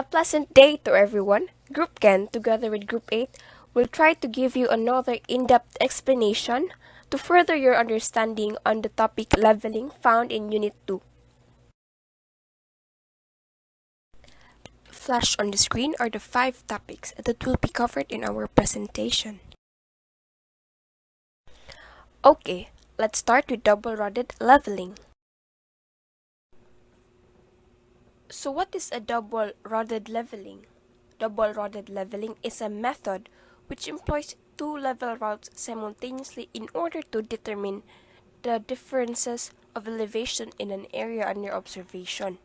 A pleasant day to everyone. Group Ken, together with Group 8, will try to give you another in-depth explanation to further your understanding on the topic leveling found in Unit 2. Flashed on the screen are the 5 topics that will be covered in our presentation. Okay, let's start with double-rotted leveling. So what is a double-rotted leveling? Double-rotted leveling is a method which employs two level routes simultaneously in order to determine the differences of elevation in an area under observation.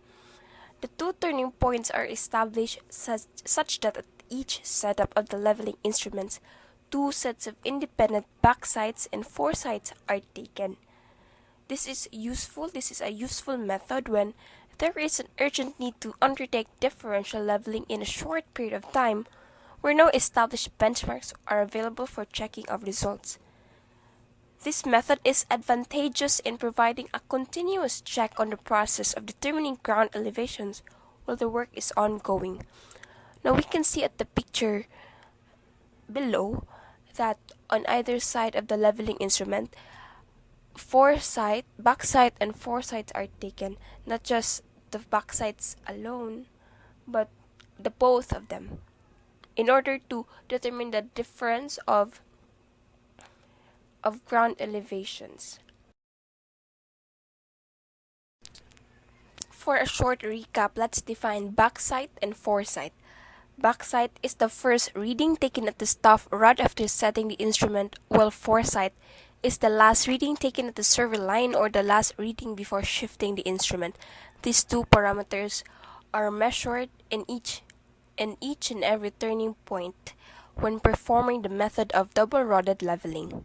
The two turning points are established such that at each setup of the leveling instruments, two sets of independent backsides and foresides are taken. This is a useful method when there is an urgent need to undertake differential leveling in a short period of time where no established benchmarks are available for checking of results. This method is advantageous in providing a continuous check on the process of determining ground elevations while the work is ongoing. Now we can see at the picture below that on either side of the leveling instrument, backsides and foresides are taken, not just the backsides alone, but the both of them, in order to determine the difference of ground elevations. For a short recap, let's define backside and foresight. Backside is the first reading taken at the stop rod after setting the instrument, while foresight is the last reading taken at the server line or the last reading before shifting the instrument. These two parameters are measured in each and every turning point when performing the method of double-rotted leveling.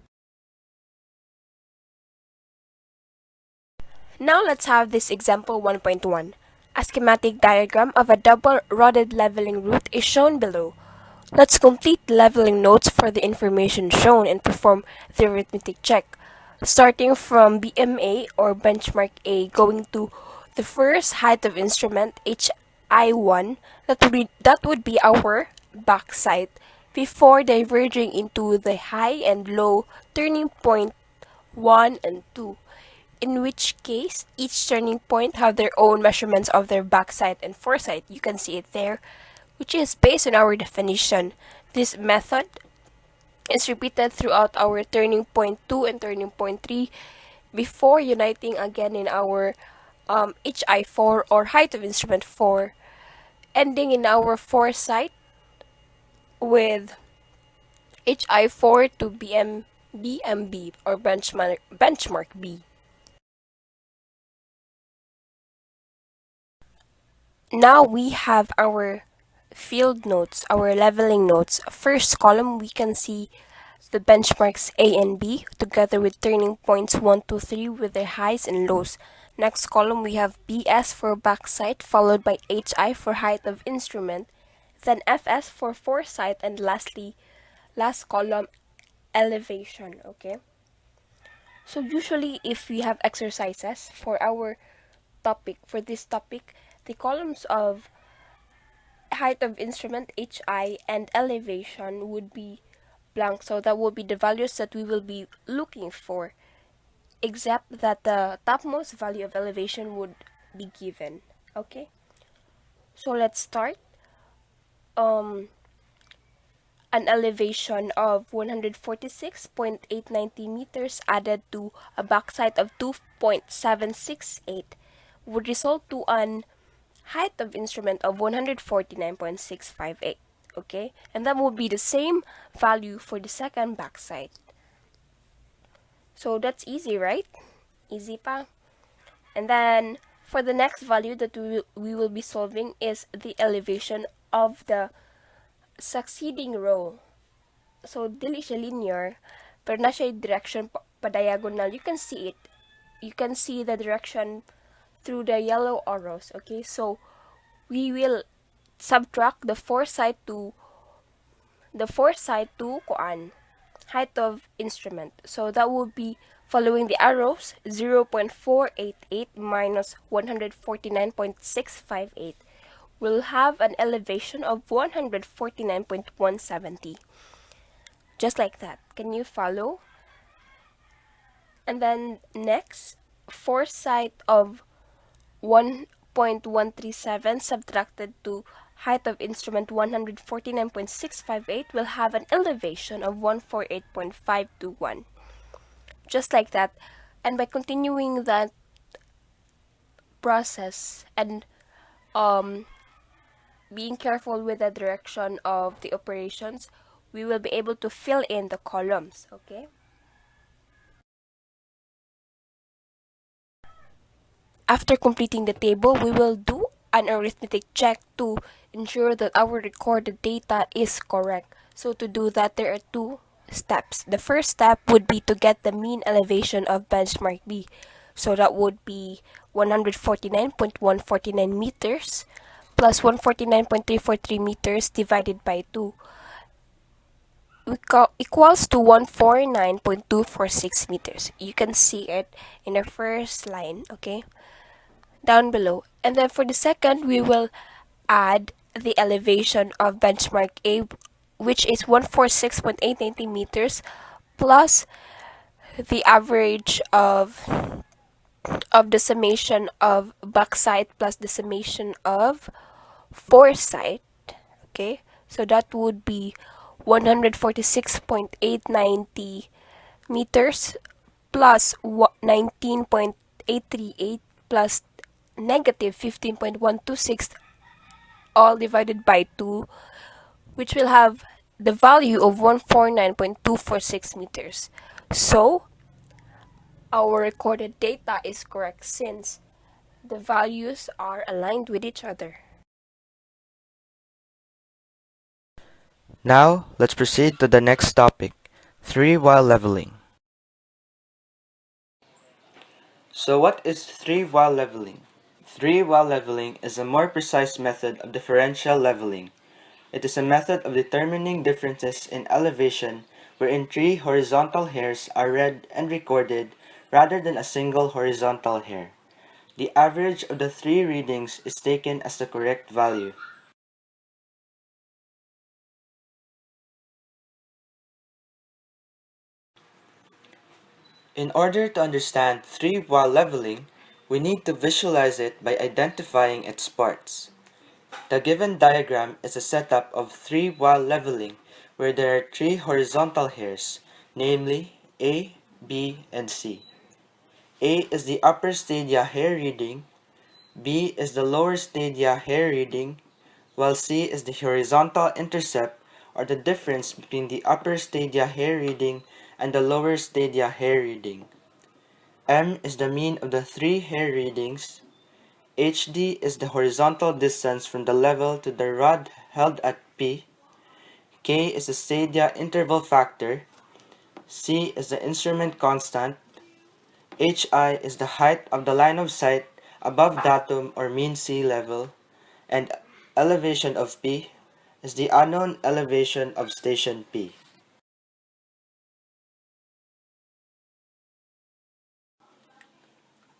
Now let's have this example 1.1. A schematic diagram of a double-rotted leveling route is shown below. Let's complete the leveling notes for the information shown and perform the arithmetic check. Starting from BMA or benchmark A, going to the first height of instrument HI1, that would be our backside, before diverging into the high and low turning point 1 and 2, in which case each turning point have their own measurements of their backside and foresight. You can see it there, which is based on our definition. This method is repeated throughout our turning point 2 and turning point 3 before uniting again in our HI4 or height of instrument 4, ending in our foresight with HI4 to BMB or benchmark B. Now we have our field notes, our leveling notes. First column, we can see the benchmarks A and B together with turning points 1, 2, 3 with their highs and lows. Next column, we have BS for backside, followed by HI for height of instrument, then FS for foresight, and lastly, last column, elevation. Okay. So usually, if we have exercises for this topic, the columns of height of instrument HI and elevation would be blank, so that will be the values that we will be looking for, except that the topmost value of elevation would be given. Okay, so let's start. An elevation of 146.890 meters added to a backside of 2.768 would result to an height of instrument of 149.658. Okay, and that will be the same value for the second backside. So that's easy, right? Easy pa. And then for the next value that we will be solving is the elevation of the succeeding row. So dili siya linear, pero na siya direction pa diagonal. You can see it. You can see the direction through the yellow arrows. Okay, so we will subtract the foresight to height of instrument. So that will be following the arrows 0.488 minus 149.658 will have an elevation of 149.170. Just like that. Can you follow? And then next, foresight of 1.137 subtracted to height of instrument 149.658 will have an elevation of 148.521. Just like that. And by continuing that process and being careful with the direction of the operations, we will be able to fill in the columns, okay? After completing the table, we will do an arithmetic check to ensure that our recorded data is correct. So to do that, there are two steps. The first step would be to get the mean elevation of benchmark B. So that would be 149.149 meters plus 149.343 meters divided by 2 equals to 149.246 meters. You can see it in the first line, okay? Down below. And then for the second, we will add the elevation of benchmark A, which is 146.890 meters, plus the average of the summation of backside plus the summation of foresight. Okay, so that would be 146.890 meters plus 19.838 plus negative 15.126, all divided by 2, which will have the value of 149.246 meters. So our recorded data is correct since the values are aligned with each other. Now, let's proceed to the next topic, 3 while leveling. So what is 3 while leveling? 3 while leveling is a more precise method of differential leveling. It is a method of determining differences in elevation wherein 3 horizontal hairs are read and recorded rather than a single horizontal hair. The average of the 3 readings is taken as the correct value. In order to understand 3 while leveling, we need to visualize it by identifying its parts. The given diagram is a setup of 3 while leveling where there are 3 horizontal hairs, namely A, B, and C. A is the upper stadia hair reading, B is the lower stadia hair reading, while C is the horizontal intercept or the difference between the upper stadia hair reading and the lower stadia hair reading. M is the mean of the 3 hair readings. HD is the horizontal distance from the level to the rod held at P. K is the stadia interval factor. C is the instrument constant. HI is the height of the line of sight above datum or mean sea level. And elevation of P is the unknown elevation of station P.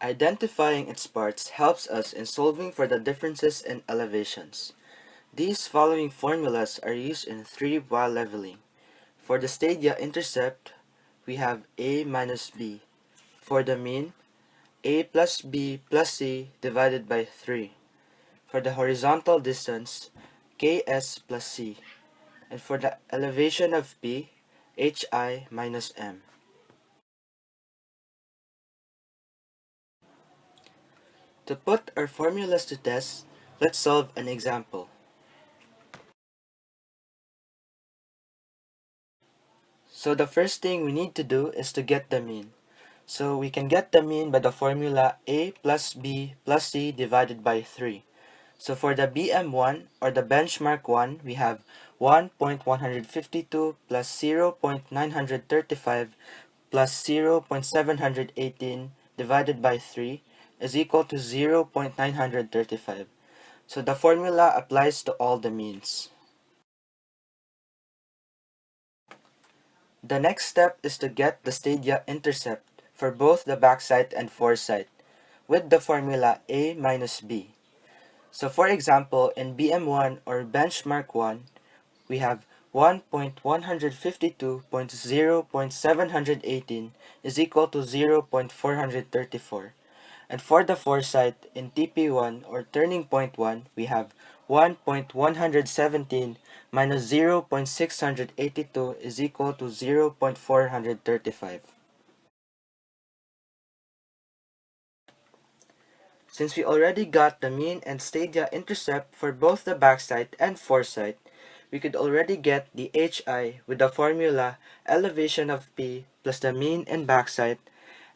Identifying its parts helps us in solving for the differences in elevations. These following formulas are used in 3 while leveling. For the stadia intercept, we have A minus B. For the mean, A plus B plus C divided by 3. For the horizontal distance, KS plus C. And for the elevation of P, HI minus M. To put our formulas to test, let's solve an example. So the first thing we need to do is to get the mean. So we can get the mean by the formula A plus B plus C divided by 3. So for the BM1 or the benchmark 1, we have 1.152 plus 0.935 plus 0.718 divided by 3 is equal to 0.935. So the formula applies to all the means. The next step is to get the stadia intercept for both the backside and foresight with the formula A minus B. So for example, in BM1 or benchmark 1, we have 1.152.0.718 is equal to 0.434. And for the foresight in TP1 or turning point 1, we have 1.117 minus 0.682 is equal to 0.435. Since we already got the mean and STADIA intercept for both the backsight and foresight, we could already get the HI with the formula elevation of P plus the mean and backsight,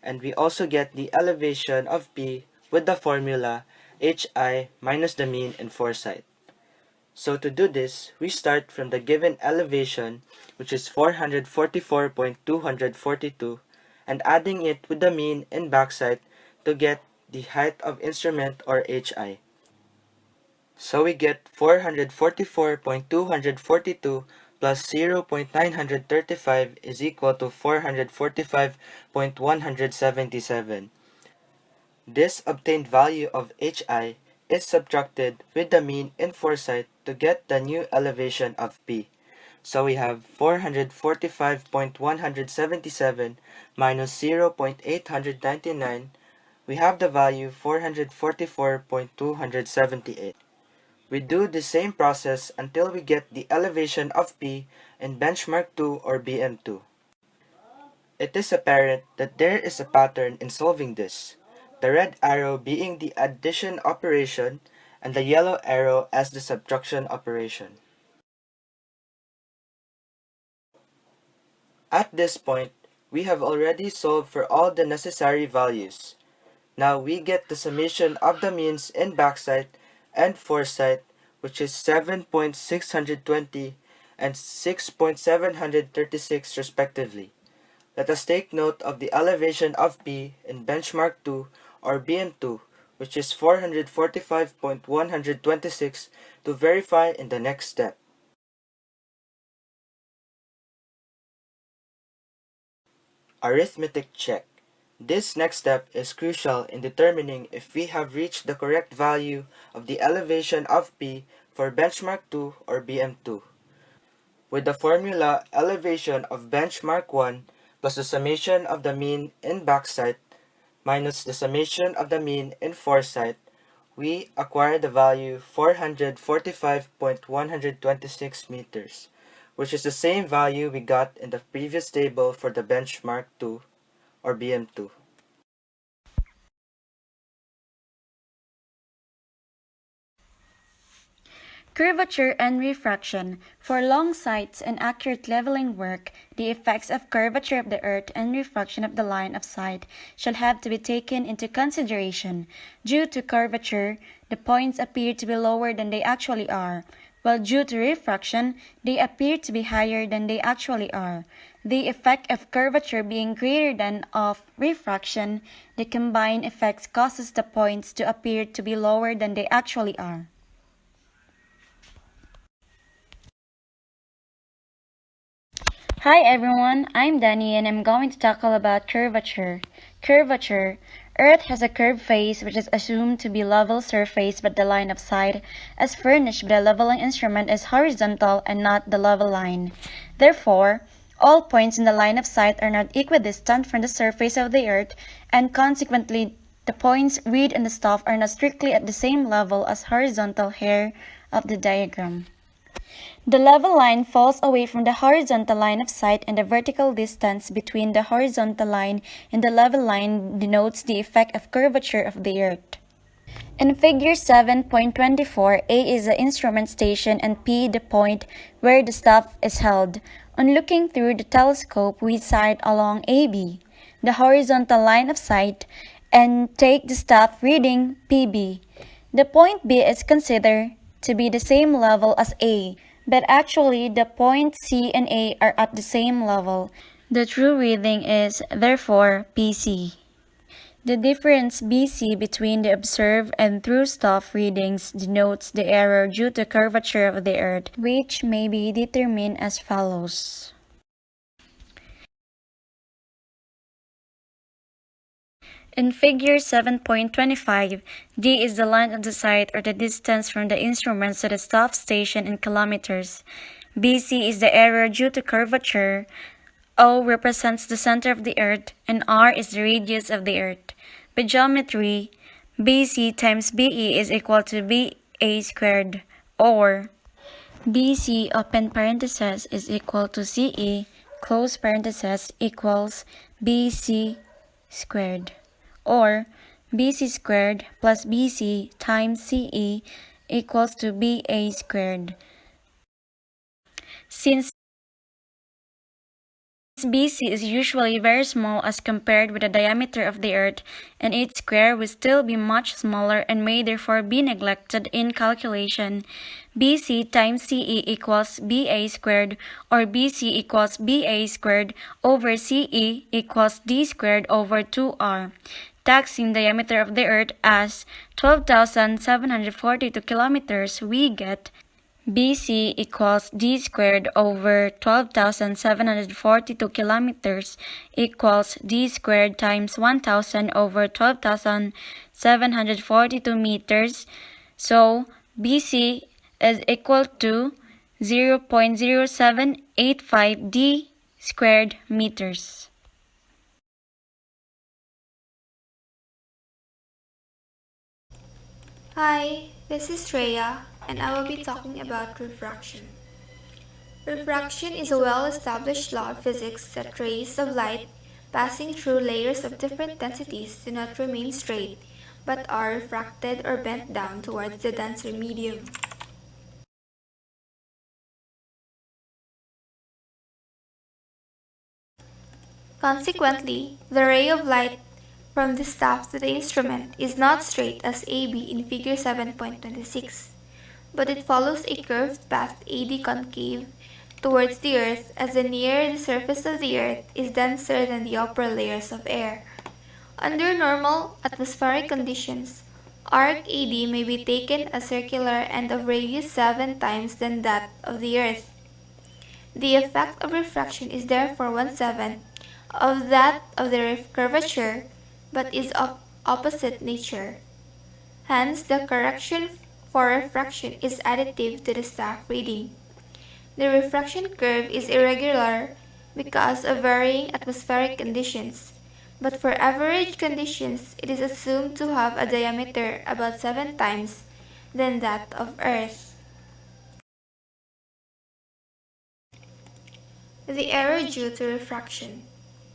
and we also get the elevation of P with the formula HI minus the mean and foresight. So to do this, we start from the given elevation, which is 444.242, and adding it with the mean and backsight to get the height of instrument or HI. So we get 444.242 plus 0.935 is equal to 445.177. This obtained value of HI is subtracted with the mean in foresight to get the new elevation of P. So we have 445.177 minus 0.899. We have the value 444.278. We do the same process until we get the elevation of P in benchmark 2 or BM2. It is apparent that there is a pattern in solving this, the red arrow being the addition operation and the yellow arrow as the subtraction operation. At this point, we have already solved for all the necessary values. Now we get the summation of the means in backsight and foresight, which is 7.620 and 6.736 respectively. Let us take note of the elevation of P in benchmark 2 or BM2, which is 445.126 to verify in the next step. Arithmetic check. This next step is crucial in determining if we have reached the correct value of the elevation of P for benchmark 2 or BM2. With the formula elevation of benchmark 1 plus the summation of the mean in backsight minus the summation of the mean in foresight, we acquire the value 445.126 meters, which is the same value we got in the previous table for the benchmark 2 or BM2. Curvature and refraction. For long sights and accurate leveling work, the effects of curvature of the earth and refraction of the line of sight shall have to be taken into consideration. Due to curvature, the points appear to be lower than they actually are, while due to refraction, they appear to be higher than they actually are. The effect of curvature being greater than of refraction, the combined effects causes the points to appear to be lower than they actually are. Hi everyone, I'm Danie and I'm going to tackle about curvature. Curvature. Earth has a curved face which is assumed to be level surface, but the line of sight as furnished by the leveling instrument is horizontal and not the level line. Therefore, all points in the line of sight are not equidistant from the surface of the earth, and consequently the points read in the staff are not strictly at the same level as horizontal hair of the diagram. The level line falls away from the horizontal line of sight, and the vertical distance between the horizontal line and the level line denotes the effect of curvature of the earth. In figure 7.24, A is the instrument station and P the point where the staff is held. On looking through the telescope, we sight along AB, the horizontal line of sight, and take the staff reading PB. The point B is considered to be the same level as A, but actually the points C and A are at the same level. The true reading is therefore PC. The difference BC between the observed and through staff readings denotes the error due to curvature of the earth, which may be determined as follows. In figure 7.25, D is the line of the sight or the distance from the instruments to the staff station in kilometers. BC is the area due to curvature. O represents the center of the Earth, and R is the radius of the Earth. By geometry, BC times BE is equal to BA squared, or BC open parenthesis is equal to CE close parenthesis equals BC squared, or BC squared plus BC times CE equals to BA squared. Since BC is usually very small as compared with the diameter of the Earth, and its square will still be much smaller and may therefore be neglected in calculation, BC times CE equals BA squared, or BC equals BA squared over CE equals D squared over 2R. Taxing diameter of the Earth as 12,742 kilometers, we get BC equals D squared over 12,742 kilometers equals D squared times 1,000 over 12,742 meters. So BC is equal to 0.0785 D squared meters. Hi, this is Rhea, and I will be talking about refraction. Refraction is a well-established law of physics that rays of light passing through layers of different densities do not remain straight, but are refracted or bent down towards the denser medium. Consequently, the ray of light from the staff to the instrument is not straight as AB in figure 7.26, but it follows a curved path AD concave towards the Earth, as the nearer the surface of the Earth is denser than the upper layers of air. Under normal atmospheric conditions, arc AD may be taken as circular and of radius 7 times than that of the Earth. The effect of refraction is therefore 1/7 of that of the curvature, but is of opposite nature. Hence, the correction for refraction is additive to the staff reading. The refraction curve is irregular because of varying atmospheric conditions, but for average conditions, it is assumed to have a diameter about 7 times than that of Earth. The error due to refraction.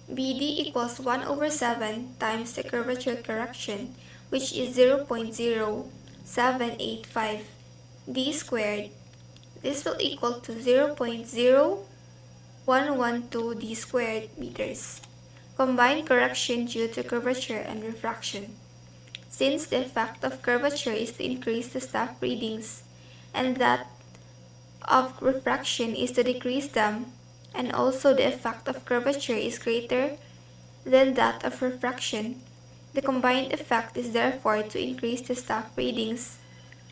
BD equals 1 over 7 times the curvature correction, which is 0.0785 D squared. This will equal to 0.0112 D squared meters. Combined correction due to curvature and refraction. Since the effect of curvature is to increase the staff readings, and that of refraction is to decrease them, and also the effect of curvature is greater than that of refraction, the combined effect is therefore to increase the staff readings.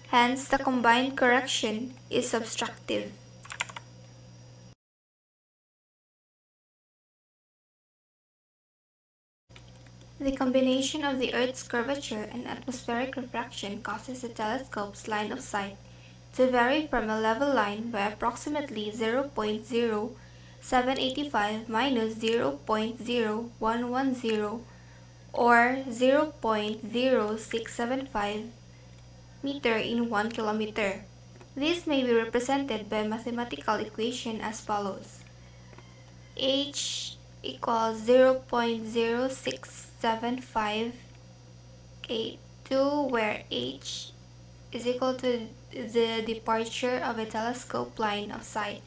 Hence, the combined correction is subtractive. The combination of the Earth's curvature and atmospheric refraction causes the telescope's line of sight to vary from a level line by approximately 0.0785 minus 0.0110 or 0.0675 meter in 1 kilometer. This may be represented by a mathematical equation as follows. H equals 0.0675 K2, where H is equal to the departure of a telescope line of sight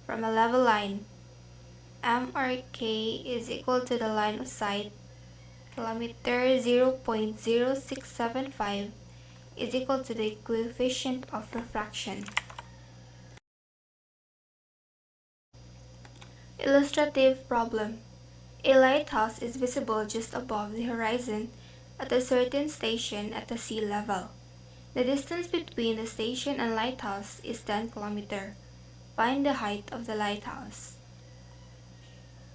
from a level line. M or K is equal to the line of sight. Kilometer 0.0675 is equal to the coefficient of refraction. Illustrative problem. A lighthouse is visible just above the horizon at a certain station at the sea level. The distance between the station and lighthouse is 10 km. Find the height of the lighthouse.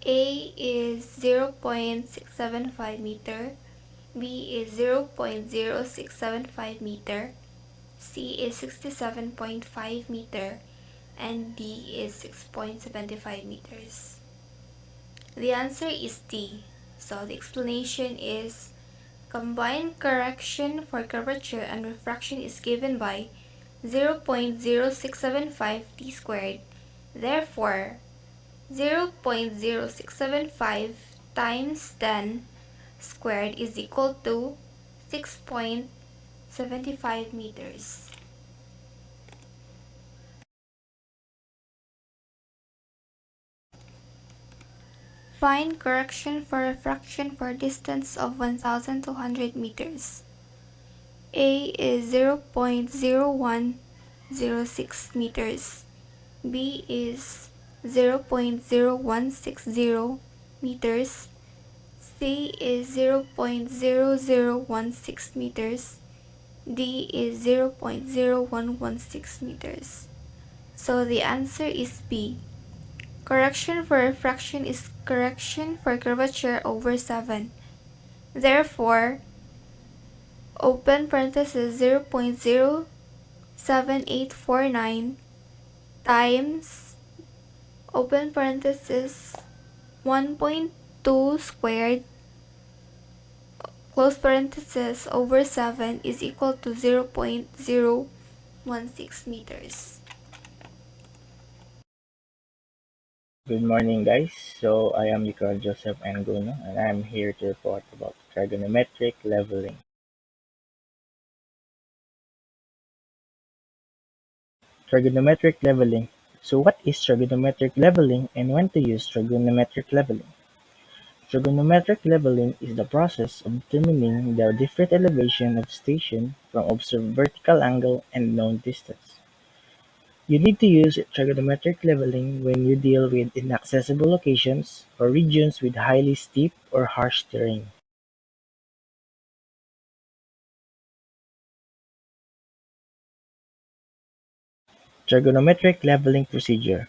A is 0.675 meter, B is 0.0675 meter, C is 67.5 meter, and D is 6.75 meters. The answer is D. So the explanation is combined correction for curvature and refraction is given by 0.0675 t squared. Therefore, 0.0675 times 10 squared is equal to 6.75 meters. Find correction for refraction for distance of 1,200 meters. A is 0.0106 meters. B is 0.0160 meters. C is 0.0016 meters. D is 0.0116 meters. So the answer is B. Correction for refraction is correction for curvature over 7. Therefore, open parenthesis 0.07849 times open parenthesis 1.2 squared close parenthesis over 7 is equal to 0.016 meters. Good morning, guys. So I am Nicarl Joseph and Gono, and I'm here to report about trigonometric leveling. Trigonometric leveling. So what is trigonometric leveling and when to use trigonometric leveling? Trigonometric leveling is the process of determining the different elevation of station from observed vertical angle and known distance. You need to use trigonometric leveling when you deal with inaccessible locations or regions with highly steep or harsh terrain. Trigonometric leveling procedure.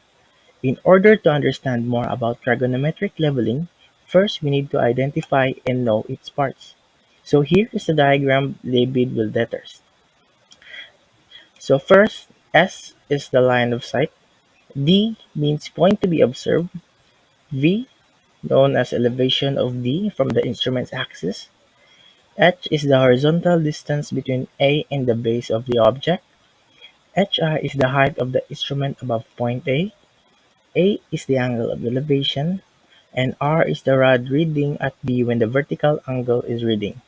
In order to understand more about trigonometric leveling, first we need to identify and know its parts. So here is the diagram labeled with letters. So first, S is the line of sight, D means point to be observed, V, known as elevation of D from the instrument's axis, H is the horizontal distance between A and the base of the object, HI is the height of the instrument above point A is the angle of elevation, and R is the rod reading at B when the vertical angle is reading.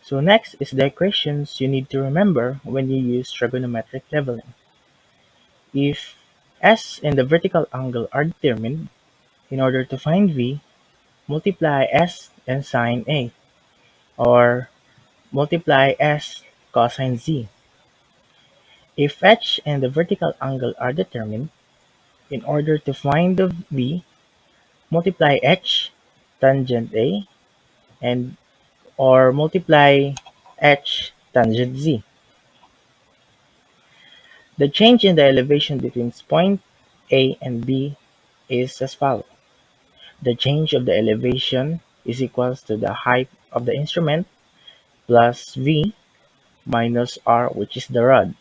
So next is the equations you need to remember when you use trigonometric leveling. If S and the vertical angle are determined, in order to find V, multiply S and sine A, or multiply S cosine Z. If H and the vertical angle are determined, in order to find the V, multiply H tangent A and or multiply H tangent Z. The change in the elevation between point A and B is as follows. The change of the elevation is equals to the height of the instrument plus V minus R, which is the rod.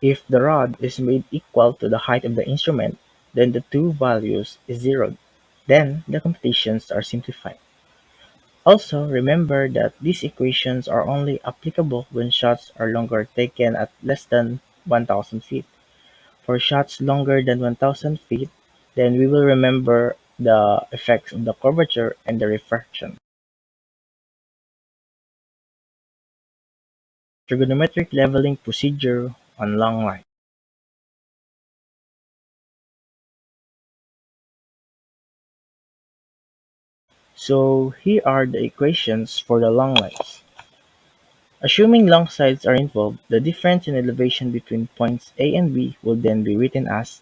If the rod is made equal to the height of the instrument, then the two values is zeroed. Then the computations are simplified. Also, remember that these equations are only applicable when shots are longer taken at less than 1,000 feet. For shots longer than 1,000 feet, then we will remember the effects of the curvature and the refraction. Trigonometric leveling procedure on long line. So here are the equations for the long lines. Assuming long sides are involved, the difference in elevation between points A and B will then be written as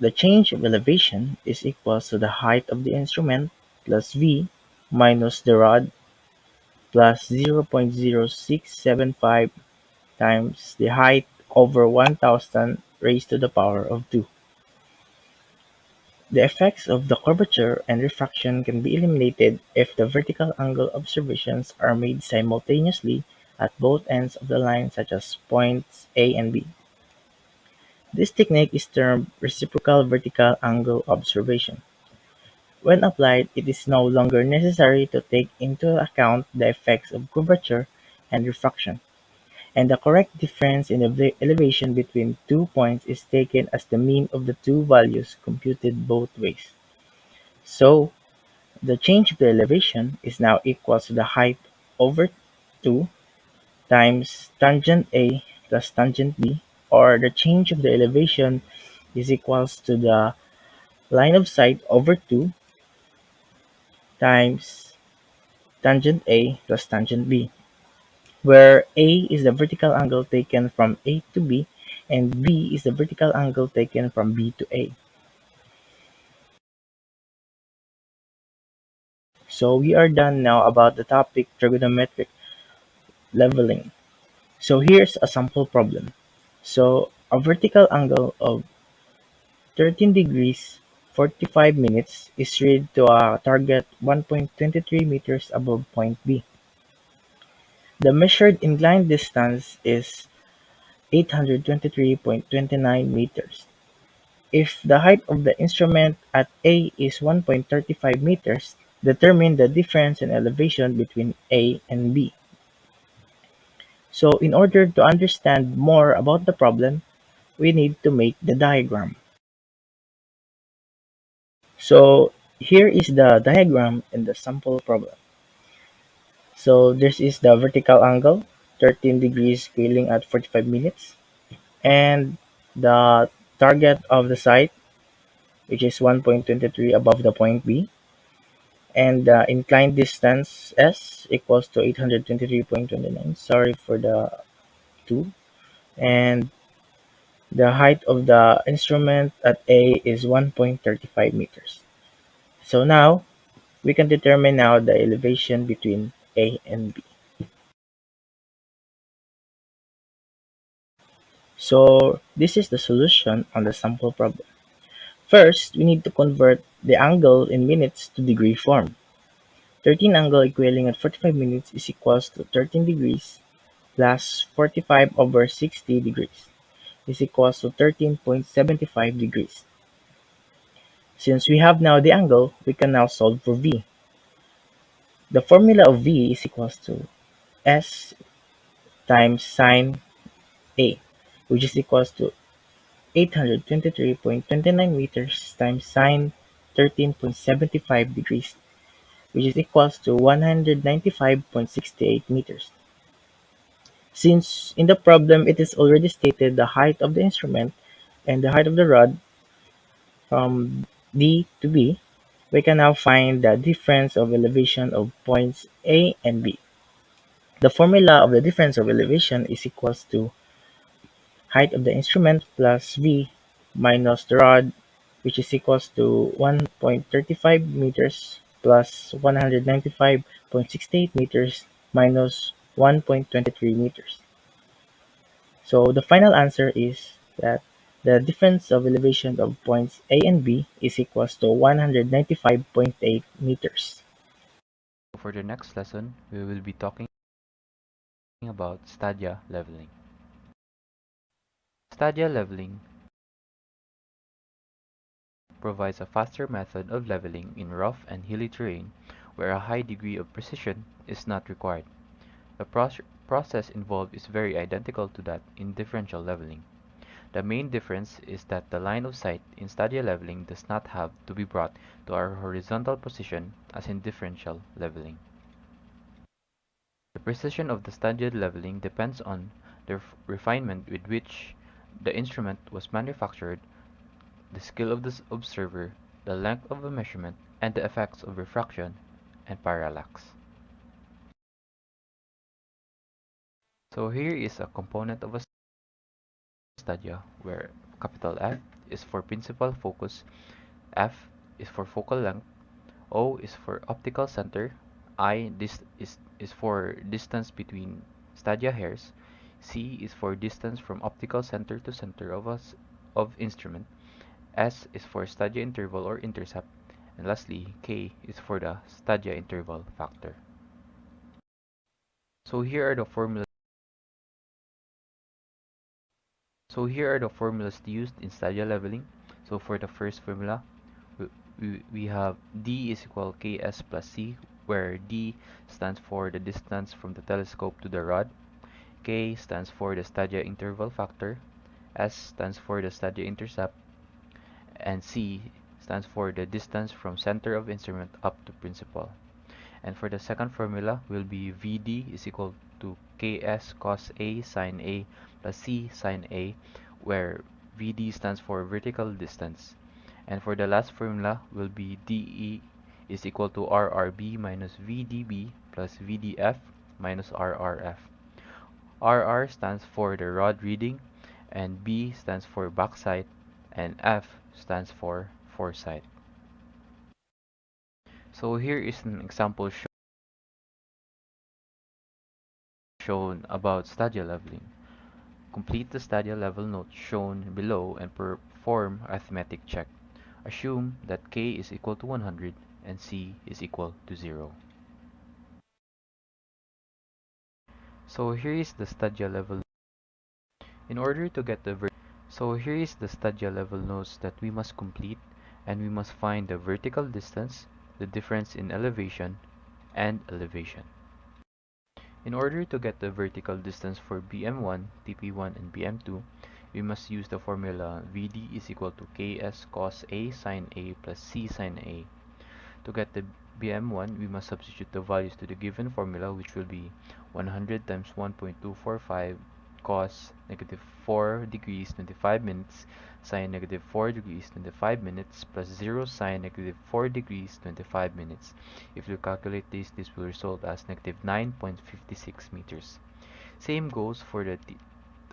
the change of elevation is equal to the height of the instrument plus V minus the rod plus 0.0675 times the height over 1,000 raised to the power of 2. The effects of the curvature and refraction can be eliminated if the vertical angle observations are made simultaneously at both ends of the line, such as points A and B. This technique is termed reciprocal vertical angle observation. When applied, it is no longer necessary to take into account the effects of curvature and refraction, and the correct difference in the elevation between 2 points is taken as the mean of the two values computed both ways. So, the change of the elevation is now equal to the height over 2 times tangent A plus tangent B, or the change of the elevation is equals to the line of sight over 2 times tangent A plus tangent B, where A is the vertical angle taken from A to B and B is the vertical angle taken from B to A. So we are done now about the topic trigonometric leveling. So here's a sample problem. So a vertical angle of 13 degrees 45 minutes is read to a target 1.23 meters above point B. The measured inclined distance is 823.29 meters. If the height of the instrument at A is 1.35 meters, determine the difference in elevation between A and B. So in order to understand more about the problem, we need to make the diagram. So here is the diagram in the sample problem. So this is the vertical angle, 13 degrees scaling at 45 minutes, and the target of the site, which is 1.23 above the point B, and the inclined distance S equals to 823.29. Sorry for the 2. And the height of the instrument at A is 1.35 meters. So now, we can determine now the elevation between A and B. So this is the solution on the sample problem. First, we need to convert the angle in minutes to degree form. 13 angle equaling at 45 minutes is equals to 13 degrees plus 45 over 60 degrees is equals to 13.75 degrees. Since we have now the angle, we can now solve for V. The formula of V is equals to S times sine A, which is equals to 823.29 meters times sine 13.75 degrees, which is equals to 195.68 meters. Since in the problem it is already stated the height of the instrument and the height of the rod from D to B, we can now find the difference of elevation of points A and B. The formula of the difference of elevation is equals to height of the instrument plus V minus the rod, which is equals to 1.35 meters plus 195.68 meters minus 1.23 meters. So the final answer is that the difference of elevation of points A and B is equals to 195.8 meters. For the next lesson, we will be talking about STADIA leveling. STADIA leveling provides a faster method of leveling in rough and hilly terrain where a high degree of precision is not required. The process involved is very identical to that in differential leveling. The main difference is that the line of sight in STADIA leveling does not have to be brought to our horizontal position as in differential leveling. The precision of the STADIA leveling depends on the refinement with which the instrument was manufactured, the skill of the observer, the length of the measurement, and the effects of refraction and parallax. So here is a component of a STADIA where capital F is for principal focus, F is for focal length, O is for optical center, I is for distance between stadia hairs, C is for distance from optical center to center of of instrument, S is for STADIA interval or intercept, and lastly, K is for the STADIA interval factor. So here are the formulas. So here are the formulas used in STADIA leveling. So for the first formula, we have D is equal Ks plus C, where D stands for the distance from the telescope to the rod, K stands for the STADIA interval factor, S stands for the STADIA intercept, and C stands for the distance from center of instrument up to principal. And for the second formula will be VD is equal to Ks cos A sine A plus C sine A, where VD stands for vertical distance. And for the last formula will be DE is equal to RRB minus VDB plus VDF minus RRF. RR stands for the rod reading, and B stands for backside, and F stands for foresight. So here is an example shown about STADIA leveling. Complete the STADIA level notes shown below and perform arithmetic check. Assume that K is equal to 100 and C is equal to 0. So here is the STADIA level. In order to get the So here is the STADIA level notes that we must complete, and we must find the vertical distance, the difference in elevation, and elevation. In order to get the vertical distance for BM1, TP1, and BM2, we must use the formula VD is equal to Ks cos A sine A plus C sine A. To get the BM1, we must substitute the values to the given formula, which will be 100 times 1.245 cos negative 4 degrees 25 minutes sine negative 4 degrees 25 minutes plus 0 sine negative 4 degrees 25 minutes. If you calculate this will result as negative 9.56 meters. Same goes for the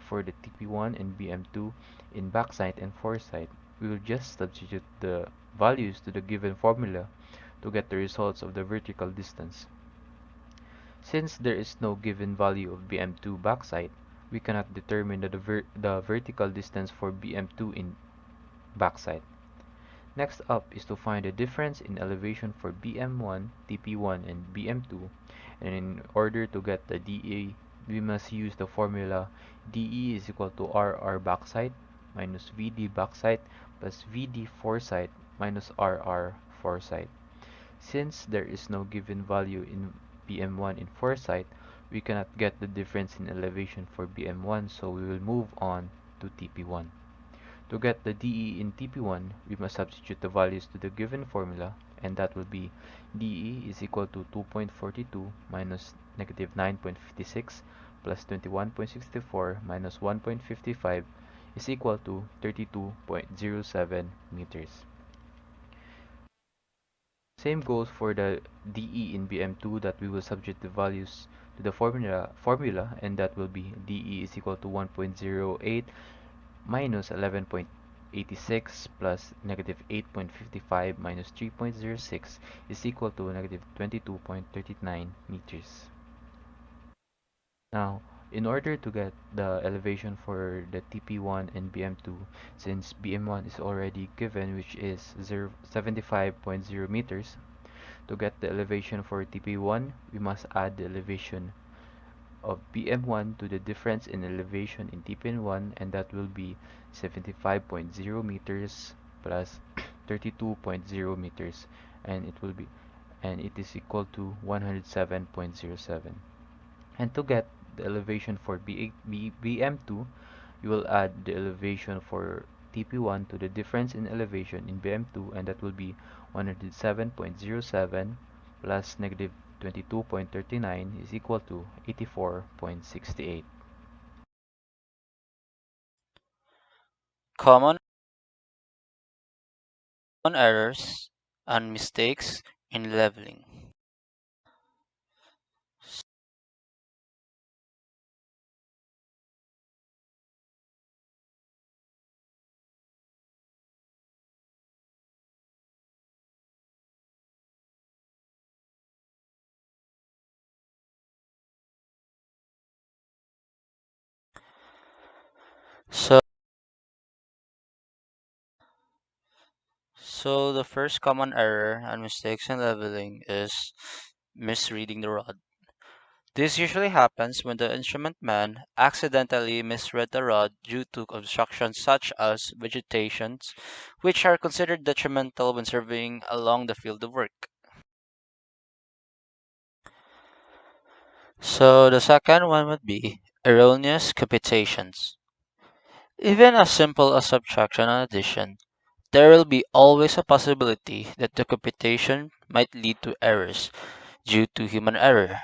TP1 and BM2 in backside and foresight. We will just substitute the values to the given formula to get the results of the vertical distance. Since there is no given value of BM2 backside, we cannot determine the vertical distance for BM2 in backside. Next up is to find the difference in elevation for BM1, TP1, and BM2, and in order to get the DE, we must use the formula DE is equal to RR backside minus VD backside plus VD foresight minus RR foresight. Since there is no given value in BM1 in foresight, we cannot get the difference in elevation for BM1, so we will move on to TP1. To get the DE in TP1, we must substitute the values to the given formula, and that will be DE is equal to 2.42 minus negative 9.56 plus 21.64 minus 1.55 is equal to 32.07 meters. Same goes for the DE in BM2, that we will substitute the values to the formula, and that will be DE is equal to 1.08 minus 11.86 plus negative 8.55 minus 3.06 is equal to negative 22.39 meters. Now, in order to get the elevation for the TP1 and BM2, since BM1 is already given, which is 75.0 meters, to get the elevation for TP1, we must add the elevation of BM1 to the difference in elevation in TP1, and that will be 75.0 meters plus 32.0 meters, and it is equal to 107.07. And to get the elevation for BM2, you will add the elevation for TP1 to the difference in elevation in BM2, and that will be 107.07 plus negative 22.39 is equal to 84.68. Common errors and mistakes in leveling. So So the first common error and mistakes in leveling is misreading the rod. This usually happens when the instrument man accidentally misread the rod due to obstructions such as vegetations, which are considered detrimental when surveying along the field of work. So the second one would be erroneous computations. Even as simple as subtraction and addition, there will be always a possibility that the computation might lead to errors due to human error.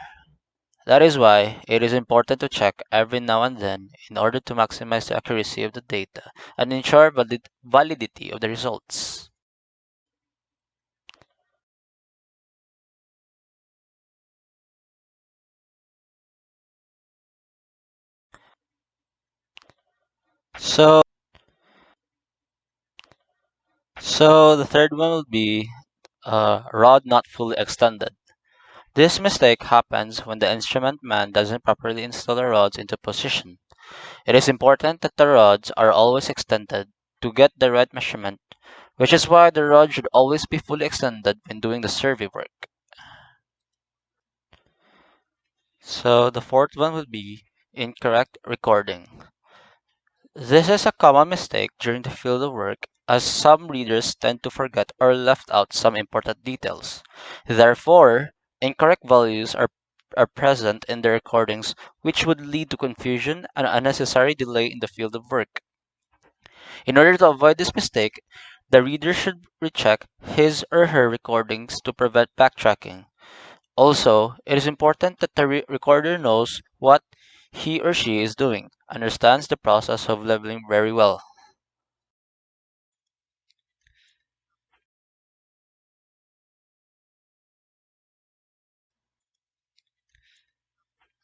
That is why it is important to check every now and then in order to maximize the accuracy of the data and ensure validity of the results. So, so the third one will be rod not fully extended. This mistake happens when the instrument man doesn't properly install the rods into position. It is important that the rods are always extended to get the right measurement, which is why the rod should always be fully extended when doing the survey work. So the fourth one would be incorrect recording. This is a common mistake during the field of work as some readers tend to forget or left out some important details. Therefore, incorrect values are present in the recordings, which would lead to confusion and unnecessary delay in the field of work. In order to avoid this mistake, the reader should recheck his or her recordings to prevent backtracking. Also, it is important that the recorder knows what he or she is doing, understands the process of leveling very well.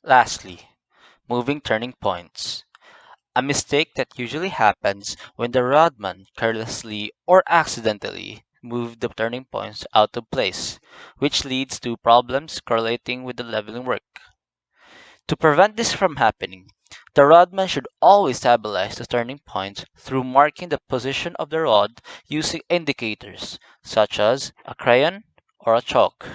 Lastly, moving turning points. A mistake that usually happens when the rodman carelessly or accidentally move the turning points out of place, which leads to problems correlating with the leveling work. To prevent this from happening, the rodman should always stabilize the turning points through marking the position of the rod using indicators, such as a crayon or a chalk.